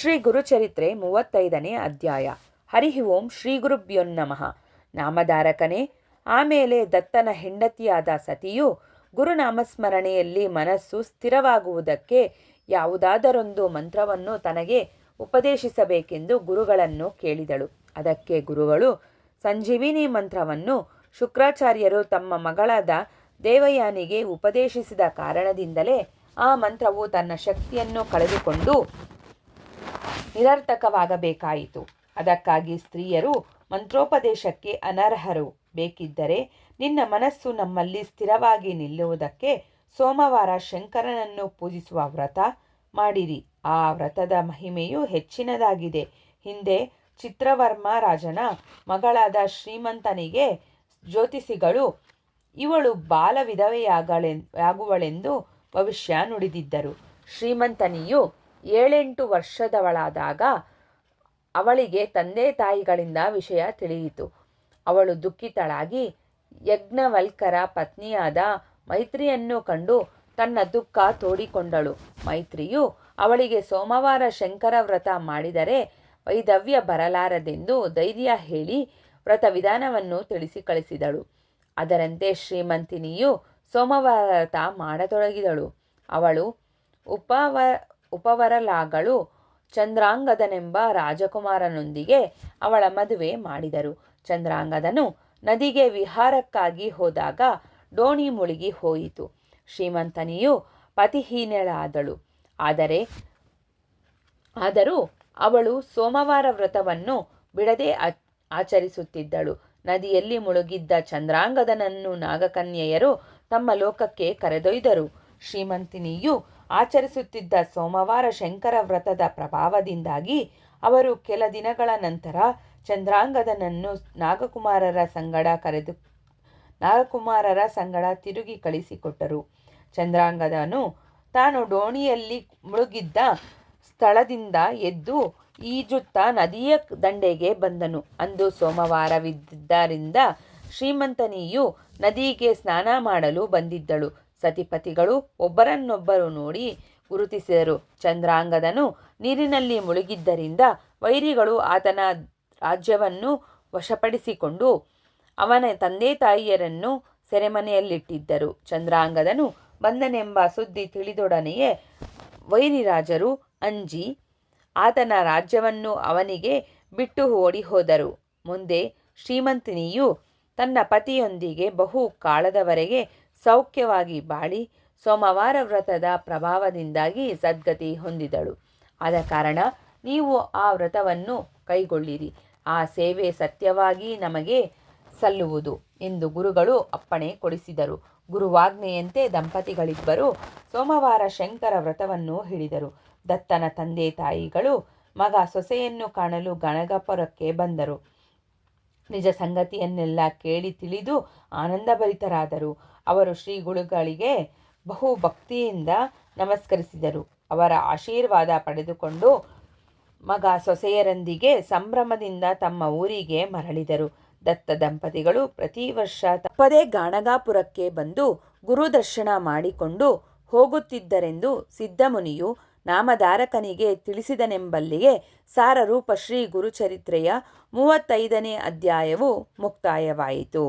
ಶ್ರೀ ಗುರುಚರಿತ್ರೆ 35ನೇ ಅಧ್ಯಾಯ. ಹರಿ ಓಂ ಶ್ರೀ ಗುರುಭ್ಯೋನ್ನಮಃ. ನಾಮಧಾರಕನೇ. ಆಮೇಲೆ ದತ್ತನ ಹೆಂಡತಿಯಾದ ಸತಿಯು ಗುರುನಾಮಸ್ಮರಣೆಯಲ್ಲಿ ಮನಸ್ಸು ಸ್ಥಿರವಾಗುವುದಕ್ಕೆ ಯಾವುದಾದರೊಂದು ಮಂತ್ರವನ್ನು ತನಗೆ ಉಪದೇಶಿಸಬೇಕೆಂದು ಗುರುಗಳನ್ನು ಕೇಳಿದಳು. ಅದಕ್ಕೆ ಗುರುಗಳು ಸಂಜೀವಿನಿ ಮಂತ್ರವನ್ನು ಶುಕ್ರಾಚಾರ್ಯರು ತಮ್ಮ ಮಗಳಾದ ದೇವಯಾನಿಗೆ ಉಪದೇಶಿಸಿದ ಕಾರಣದಿಂದಲೇ ಆ ಮಂತ್ರವು ತನ್ನ ಶಕ್ತಿಯನ್ನು ಕಳೆದುಕೊಂಡು ನಿರರ್ಥಕವಾಗಬೇಕಾಯಿತು. ಅದಕ್ಕಾಗಿ ಸ್ತ್ರೀಯರು ಮಂತ್ರೋಪದೇಶಕ್ಕೆ ಅನರ್ಹರು. ಬೇಕಿದ್ದರೆ ನಿನ್ನ ಮನಸ್ಸು ನಮ್ಮಲ್ಲಿ ಸ್ಥಿರವಾಗಿ ನಿಲ್ಲುವುದಕ್ಕೆ ಸೋಮವಾರ ಶಂಕರನನ್ನು ಪೂಜಿಸುವ ವ್ರತ ಮಾಡಿರಿ. ಆ ವ್ರತದ ಮಹಿಮೆಯು ಹೆಚ್ಚಿನದಾಗಿದೆ. ಹಿಂದೆ ಚಿತ್ರವರ್ಮ ರಾಜನ ಮಗಳಾದ ಶ್ರೀಮಂತನಿಗೆ ಜ್ಯೋತಿಷಿಗಳು ಇವಳು ಬಾಲ ವಿಧವೆಯಾಗುವಳೆಂದು ಭವಿಷ್ಯ ನುಡಿದಿದ್ದರು. ಶ್ರೀಮಂತನಿಯು 7-8 ವರ್ಷದವಳಾದಾಗ ಅವಳಿಗೆ ತಂದೆ ತಾಯಿಗಳಿಂದ ವಿಷಯ ತಿಳಿಯಿತು. ಅವಳು ದುಃಖಿತಳಾಗಿ ಯಜ್ಞವಲ್ಕರ ಪತ್ನಿಯಾದ ಮೈತ್ರಿಯನ್ನು ಕಂಡು ತನ್ನ ದುಃಖ ತೋಡಿಕೊಂಡಳು. ಮೈತ್ರಿಯು ಅವಳಿಗೆ ಸೋಮವಾರ ಶಂಕರ ವ್ರತ ಮಾಡಿದರೆ ವೈಧವ್ಯ ಬರಲಾರದೆಂದು ಧೈರ್ಯ ಹೇಳಿ ವ್ರತ ವಿಧಾನವನ್ನು ತಿಳಿಸಿ ಕಳಿಸಿದಳು. ಅದರಂತೆ ಶ್ರೀಮಂತಿನಿಯು ಸೋಮವಾರ ವ್ರತ ಮಾಡತೊಡಗಿದಳು. ಅವಳು ಉಪವರಲಾಗಳು ಚಂದ್ರಾಂಗದನೆಂಬ ರಾಜಕುಮಾರನೊಂದಿಗೆ ಅವಳ ಮದುವೆ ಮಾಡಿದರು. ಚಂದ್ರಾಂಗದನು ನದಿಗೆ ವಿಹಾರಕ್ಕಾಗಿ ಹೋದಾಗ ದೋಣಿ ಮುಳುಗಿ ಹೋಯಿತು. ಶ್ರೀಮಂತನಿಯು ಪತಿಹೀನಳಾದಳು. ಆದರೂ ಅವಳು ಸೋಮವಾರ ವ್ರತವನ್ನು ಬಿಡದೆ ಆಚರಿಸುತ್ತಿದ್ದಳು. ನದಿಯಲ್ಲಿ ಮುಳುಗಿದ್ದ ಚಂದ್ರಾಂಗದನನ್ನು ನಾಗಕನ್ಯೆಯರು ತಮ್ಮ ಲೋಕಕ್ಕೆ ಕರೆದೊಯ್ದರು. ಶ್ರೀಮಂತಿನಿಯು ಆಚರಿಸುತ್ತಿದ್ದ ಸೋಮವಾರ ಶಂಕರ ವ್ರತದ ಪ್ರಭಾವದಿಂದಾಗಿ ಅವರು ಕೆಲ ದಿನಗಳ ನಂತರ ಚಂದ್ರಾಂಗದನನ್ನು ನಾಗಕುಮಾರರ ಸಂಗಡ ತಿರುಗಿ ಕಳಿಸಿಕೊಟ್ಟರು. ಚಂದ್ರಾಂಗದನು ತಾನು ದೋಣಿಯಲ್ಲಿ ಮುಳುಗಿದ್ದ ಸ್ಥಳದಿಂದ ಎದ್ದು ಈಜುತ್ತಾ ನದಿಯ ದಂಡೆಗೆ ಬಂದನು. ಅಂದು ಸೋಮವಾರವಿದ್ದರಿಂದ ಶ್ರೀಮಂತನಿಯು ನದಿಗೆ ಸ್ನಾನ ಮಾಡಲು ಬಂದಿದ್ದಳು. ಸತಿಪತಿಗಳು ಒಬ್ಬರನ್ನೊಬ್ಬರು ನೋಡಿ ಗುರುತಿಸಿದರು. ಚಂದ್ರಾಂಗದನು ನೀರಿನಲ್ಲಿ ಮುಳುಗಿದ್ದರಿಂದ ವೈರಿಗಳು ಆತನ ರಾಜ್ಯವನ್ನು ವಶಪಡಿಸಿಕೊಂಡು ಅವನ ತಂದೆ ತಾಯಿಯರನ್ನು ಸೆರೆಮನೆಯಲ್ಲಿಟ್ಟಿದ್ದರು. ಚಂದ್ರಾಂಗದನು ಬಂದನೆಂಬ ಸುದ್ದಿ ತಿಳಿದೊಡನೆಯೇ ವೈರಿರಾಜರು ಅಂಜಿ ಆತನ ರಾಜ್ಯವನ್ನು ಅವನಿಗೆ ಬಿಟ್ಟು ಓಡಿ ಹೋದರು. ಮುಂದೆ ಶ್ರೀಮಂತಿನಿಯು ತನ್ನ ಪತಿಯೊಂದಿಗೆ ಬಹು ಕಾಲದವರೆಗೆ ಸೌಖ್ಯವಾಗಿ ಬಾಳಿ ಸೋಮವಾರ ವ್ರತದ ಪ್ರಭಾವದಿಂದಾಗಿ ಸದ್ಗತಿ ಹೊಂದಿದಳು. ಆದ ಕಾರಣ ನೀವು ಆ ವ್ರತವನ್ನು ಕೈಗೊಳ್ಳಿರಿ. ಆ ಸೇವೆ ಸತ್ಯವಾಗಿ ನಮಗೆ ಸಲ್ಲುವುದು ಎಂದು ಗುರುಗಳು ಅಪ್ಪಣೆ ಕೊಡಿಸಿದರು. ಗುರುವಾಜ್ಞೆಯಂತೆ ದಂಪತಿಗಳಿಬ್ಬರು ಸೋಮವಾರ ಶಂಕರ ವ್ರತವನ್ನು ಹಿಡಿದರು. ದತ್ತನ ತಂದೆ ತಾಯಿಗಳು ಮಗ ಸೊಸೆಯನ್ನು ಕಾಣಲು ಗಣಗಪುರಕ್ಕೆ ಬಂದರು. ನಿಜ ಸಂಗತಿಯನ್ನೆಲ್ಲ ಕೇಳಿ ತಿಳಿದು ಆನಂದಭರಿತರಾದರು. ಅವರು ಶ್ರೀಗುರುಗಳಿಗೆ ಬಹು ಭಕ್ತಿಯಿಂದ ನಮಸ್ಕರಿಸಿದರು. ಅವರ ಆಶೀರ್ವಾದ ಪಡೆದುಕೊಂಡು ಮಗ ಸೊಸೆಯರೊಂದಿಗೆ ಸಂಭ್ರಮದಿಂದ ತಮ್ಮ ಊರಿಗೆ ಮರಳಿದರು. ದತ್ತ ದಂಪತಿಗಳು ಪ್ರತಿ ವರ್ಷ ತಪ್ಪದೇ ಗಾಣಗಾಪುರಕ್ಕೆ ಬಂದು ಗುರುದರ್ಶನ ಮಾಡಿಕೊಂಡು ಹೋಗುತ್ತಿದ್ದರೆಂದು ಸಿದ್ಧಮುನಿಯು ನಾಮಧಾರಕನಿಗೆ ತಿಳಿಸಿದನೆಂಬಲ್ಲಿಗೆ ಸಾರರೂಪ ಶ್ರೀ ಗುರುಚರಿತ್ರೆಯ 35ನೇ ಅಧ್ಯಾಯವು ಮುಕ್ತಾಯವಾಯಿತು.